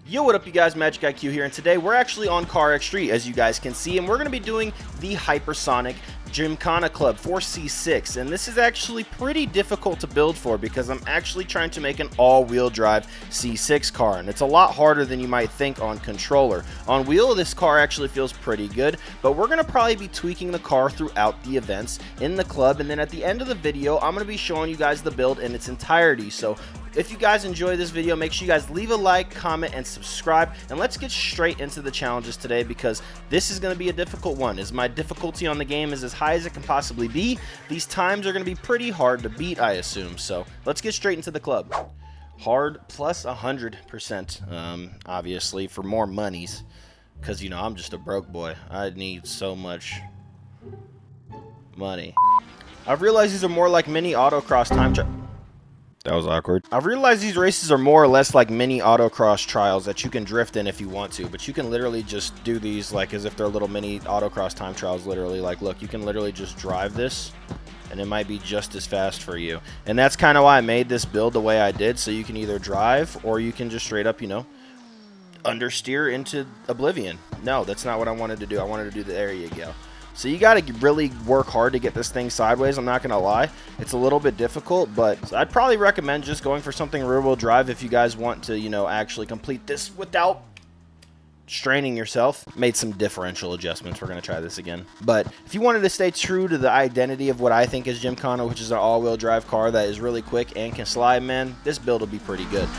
Yo, what up you guys, MxgicIQ here, and today we're actually on CarX Street, as you guys can see, and we're going to be doing the Hypersonic Gymkhana Club for C6, and this is actually pretty difficult to build for because I'm actually trying to make an all-wheel drive C6 car, and it's a lot harder than you might think on controller. On wheel, this car actually feels pretty good, but we're going to probably be tweaking the car throughout the events in the club, and then at the end of the video, I'm going to be showing you guys the build in its entirety. So if you guys enjoy this video, make sure you guys leave a like, comment, and subscribe, and let's get straight into the challenges today because this is going to be a difficult one, as my difficulty on the game is as high as it can possibly be. These times are going to be pretty hard to beat, I assume, so let's get straight into the club. Hard plus 100%, obviously, for more monies, because, you know, I'm just a broke boy. I need so much money. I've realized these are more like mini autocross time trials. That was awkward. I've realized these races are more or less like mini autocross trials that you can drift in if you want to, but you can literally just do these like as if they're little mini autocross time trials, literally. Like, look, you can literally just drive this, and it might be just as fast for you. And that's kind of why I made this build the way I did, so you can either drive, or you can just straight up, you know, understeer into oblivion. No, that's not what I wanted to do. I wanted to do the, there you go. So you got to really work hard to get this thing sideways. I'm not going to lie. It's a little bit difficult, but I'd probably recommend just going for something rear-wheel drive if you guys want to, you know, actually complete this without straining yourself. Made some differential adjustments. We're going to try this again. But if you wanted to stay true to the identity of what I think is Gymkhana, which is an all-wheel drive car that is really quick and can slide, man, this build will be pretty good.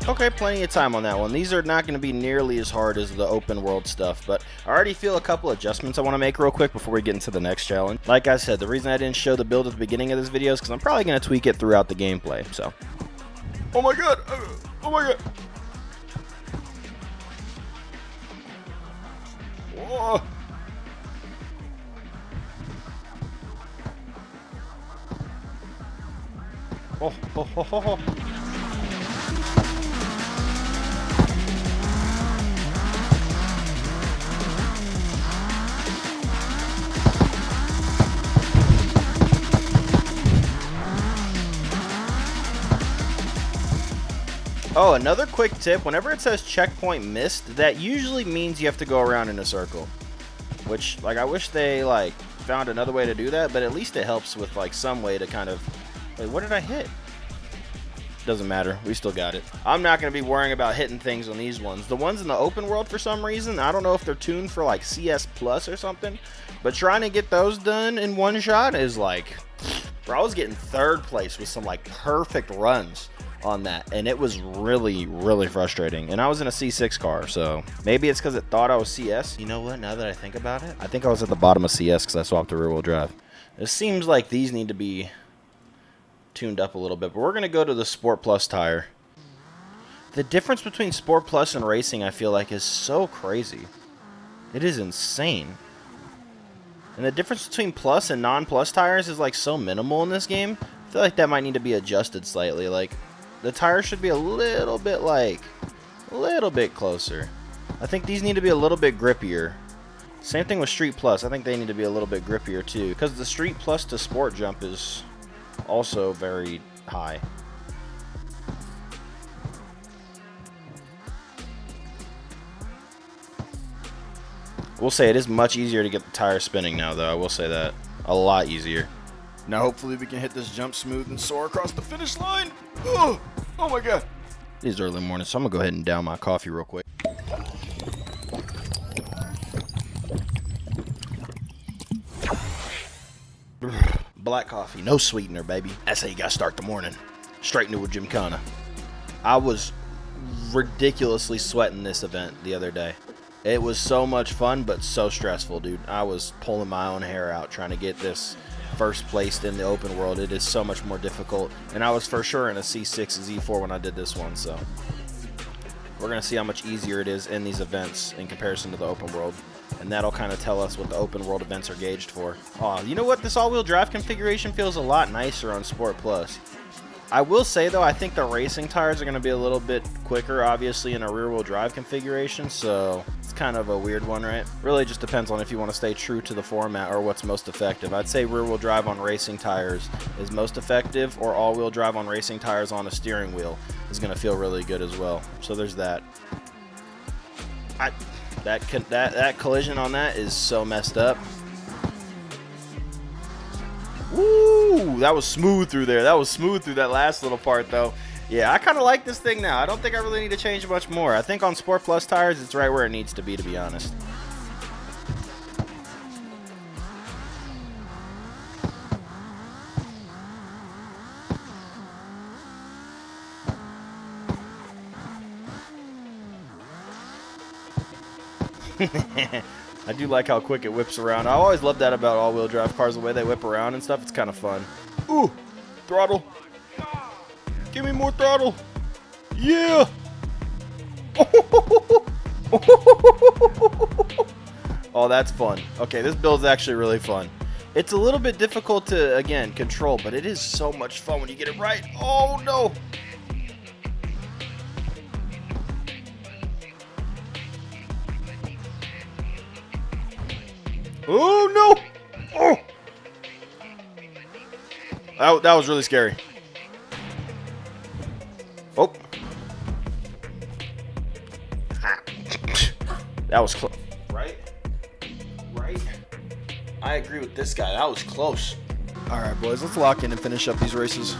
Okay, plenty of time on that one. These are not going to be nearly as hard as the open world stuff, but I already feel a couple adjustments I want to make real quick before we get into the next challenge. Like I said, the reason I didn't show the build at the beginning of this video is because I'm probably going to tweak it throughout the gameplay, so. Oh my god! Oh my god! Whoa. Oh, oh, oh, oh, oh. Oh, another quick tip, whenever it says checkpoint missed, that usually means you have to go around in a circle. Which, like, I wish they, like, found another way to do that, but at least it helps with, like, some way to kind of... Wait, what did I hit? Doesn't matter. We still got it. I'm not going to be worrying about hitting things on these ones. The ones in the open world, for some reason, I don't know if they're tuned for, like, CS Plus or something, but trying to get those done in one shot is, like... Bro, I was getting third place with some, like, perfect runs on that, and it was really, really frustrating. And I was in a C6 car, so maybe it's because it thought I was CS. You know what, now that I think about it, I think I was at the bottom of CS because I swapped to rear-wheel drive. It seems like these need to be tuned up a little bit, but we're going to go to the Sport Plus tire. The difference between Sport Plus and racing, I feel like, is so crazy. It is insane. And the difference between Plus and non-Plus tires is, like, so minimal in this game. I feel like that might need to be adjusted slightly. Like, the tires should be a little bit, like, a little bit closer. I think these need to be a little bit grippier. Same thing with Street Plus. I think they need to be a little bit grippier too, because the Street Plus to Sport jump is also very high. We'll say it is much easier to get the tires spinning now, though. I will say that. A lot easier. Now hopefully we can hit this jump smooth and soar across the finish line. Oh my god. It is early morning, so I'm going to go ahead and down my coffee real quick. Black coffee, no sweetener, baby. That's how you got to start the morning. Straight into a Gymkhana. I was ridiculously sweating this event the other day. It was so much fun, but so stressful, dude. I was pulling my own hair out trying to get this first placed in the open world. It is so much more difficult, and I was for sure in a C6 Z4 when I did this one, so we're going to see how much easier it is in these events in comparison to the open world, and that'll kind of tell us what the open world events are gauged for. Oh, you know what? This all-wheel drive configuration feels a lot nicer on Sport Plus. I will say, though, I think the racing tires are going to be a little bit quicker, obviously, in a rear-wheel drive configuration, so it's kind of a weird one, right? Really just depends on if you want to stay true to the format or what's most effective. I'd say rear-wheel drive on racing tires is most effective, or all-wheel drive on racing tires on a steering wheel is going to feel really good as well. So there's that. That collision on that is so messed up. Woo! That was smooth through there. That was smooth through that last little part, though. Yeah, I kind of like this thing now. I don't think I really need to change much more. I think on Sport Plus tires, it's right where it needs to be honest. I do like how quick it whips around. I always love that about all-wheel drive cars, the way they whip around and stuff. It's kind of fun. Ooh, throttle. Give me more throttle. Yeah. Oh, that's fun. Okay, this build's actually really fun. It's a little bit difficult to, again, control, but it is so much fun when you get it right. Oh, no. Oh, no! Oh! That was really scary. Oh. That was close. Right? Right? I agree with this guy. That was close. All right, boys. Let's lock in and finish up these races.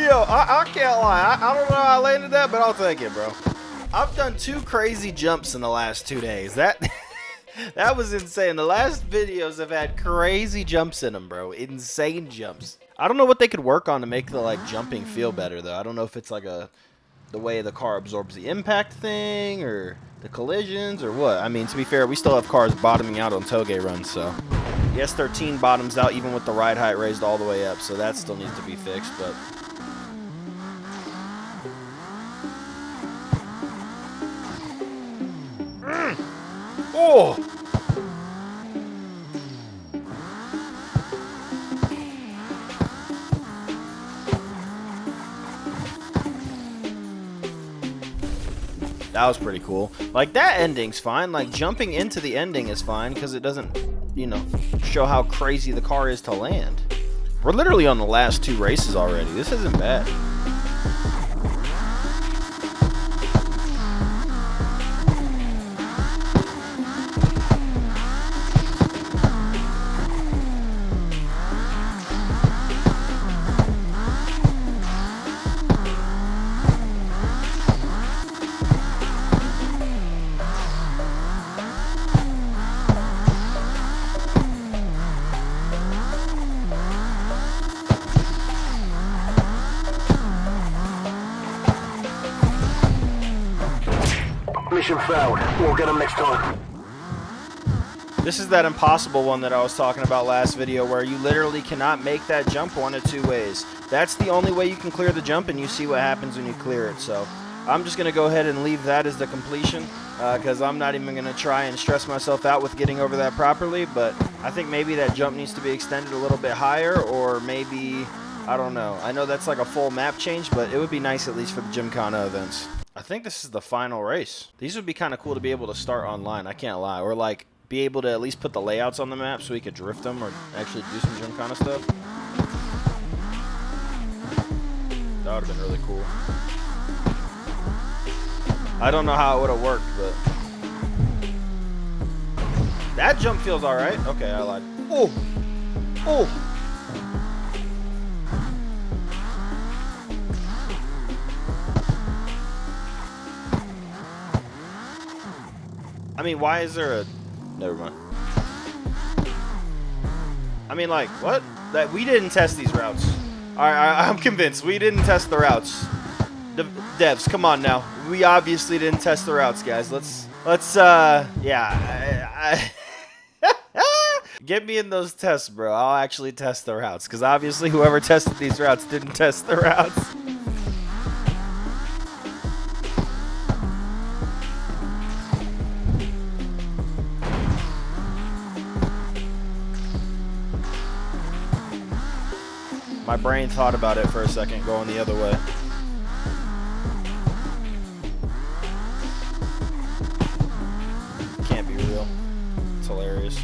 Yo, I can't lie. I don't know how I landed that, but I'll take it, bro. I've done 2 crazy jumps in the last 2 days. That was insane. The last videos have had crazy jumps in them, bro. Insane jumps. I don't know what they could work on to make the jumping feel better, though. I don't know if it's the way the car absorbs the impact thing, or the collisions, or what. I mean, to be fair, we still have cars bottoming out on toge runs, so. The S13 bottoms out even with the ride height raised all the way up, so that still needs to be fixed, but. Oh! That was pretty cool. That ending's fine. Jumping into the ending is fine because it doesn't, show how crazy the car is to land. We're literally on the last 2 races already. This isn't bad. Mission failed. We'll get them next time. This is that impossible one that I was talking about last video where you literally cannot make that jump one of 2 ways. That's the only way you can clear the jump, and you see what happens when you clear it. So I'm just going to go ahead and leave that as the completion because I'm not even going to try and stress myself out with getting over that properly. But I think maybe that jump needs to be extended a little bit higher, or maybe, I don't know. I know that's a full map change, but it would be nice at least for the Gymkhana events. I think this is the final race. These would be kind of cool to be able to start online, I can't lie. Or be able to at least put the layouts on the map so we could drift them or actually do some Gymkhana stuff. That would have been really cool. I don't know how it would have worked, but that jump feels all right. Okay, I lied. Oh, oh. I mean, why is there a... Never mind. I mean, like, what? That we didn't test these routes. All right, I'm convinced we didn't test the routes. Devs, come on now. We obviously didn't test the routes, guys. Let's yeah. Get me in those tests, bro. I'll actually test the routes, because obviously whoever tested these routes didn't test the routes. My brain thought about it for a second, going the other way. Can't be real. It's hilarious.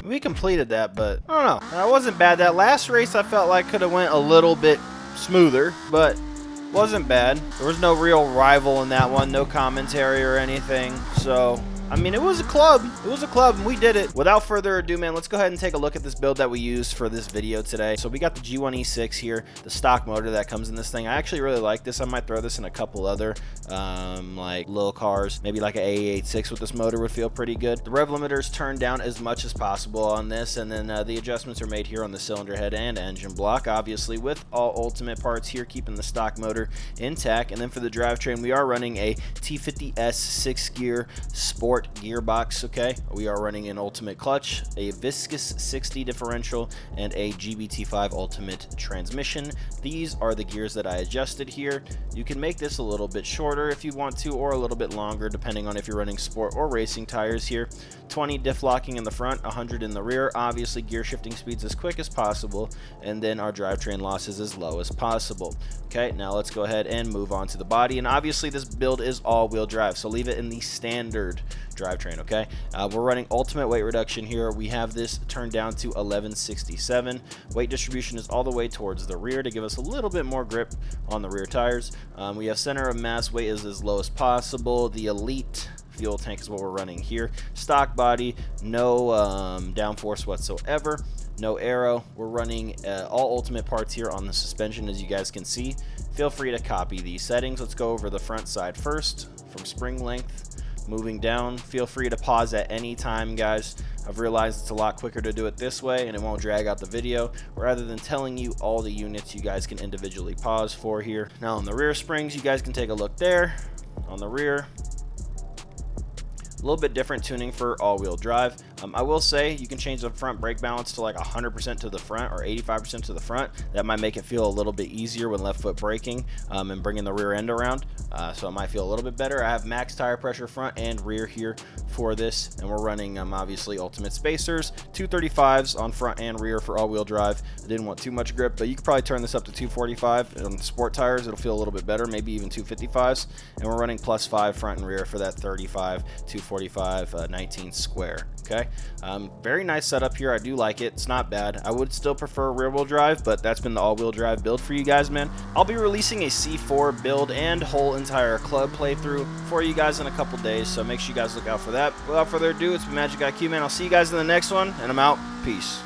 We completed that, but I don't know. That wasn't bad. That last race I felt like could have went a little bit smoother, but wasn't bad. There was no real rival in that one, no commentary or anything. So, I mean, it was a club. It was a club, and we did it. Without further ado, man, let's go ahead and take a look at this build that we used for this video today. So we got the G1E6 here, the stock motor that comes in this thing. I actually really like this. I might throw this in a couple other like little cars. Maybe like an AE86 with this motor would feel pretty good. The rev limiter is turned down as much as possible on this, and then the adjustments are made here on the cylinder head and engine block, obviously with all ultimate parts here, keeping the stock motor intact. And then for the drivetrain, we are running a T50S 6-gear sport gearbox. Okay, we are running an ultimate clutch, a viscous 60 differential, and a GBT5 ultimate transmission. These are the gears that I adjusted here. You can make this a little bit shorter if you want to, or a little bit longer depending on if you're running sport or racing tires here. 20 diff locking in the front, 100 in the rear, obviously gear shifting speeds as quick as possible, and then our drivetrain losses as low as possible. Okay, now let's go ahead and move on to the body, and obviously this build is all-wheel drive, so leave it in the standard drivetrain. Okay, we're running ultimate weight reduction here. We have this turned down to 1167. Weight distribution is all the way towards the rear to give us a little bit more grip on the rear tires. We have center of mass weight is as low as possible. The elite fuel tank is what we're running here. Stock body, no downforce whatsoever, no aero. We're running all ultimate parts here on the suspension, as you guys can see. Feel free to copy these settings. Let's go over the front side first. From spring length moving down, feel free to pause at any time, guys. I've realized it's a lot quicker to do it this way, and it won't drag out the video. Rather than telling you all the units, you guys can individually pause for here. Now on the rear springs, you guys can take a look there. On the rear, a little bit different tuning for all-wheel drive. I will say you can change the front brake balance to like 100% to the front or 85% to the front. That might make it feel a little bit easier when left foot braking and bringing the rear end around. So it might feel a little bit better. I have max tire pressure front and rear here for this, and we're running obviously ultimate spacers, 235s on front and rear for all-wheel drive. I didn't want too much grip, but you could probably turn this up to 245. On the sport tires, it'll feel a little bit better, maybe even 255s. And we're running +5 front and rear for that 35, 245, 19 square. Okay, very nice setup here. I do like it. It's not bad. I would still prefer rear-wheel drive, but that's been the all-wheel drive build for you guys, man. I'll be releasing a C4 build and whole entire club playthrough for you guys in a couple days, so make sure you guys look out for that. Without further ado, it's MxgicIQ, man. I'll see you guys in the next one, and I'm out. Peace.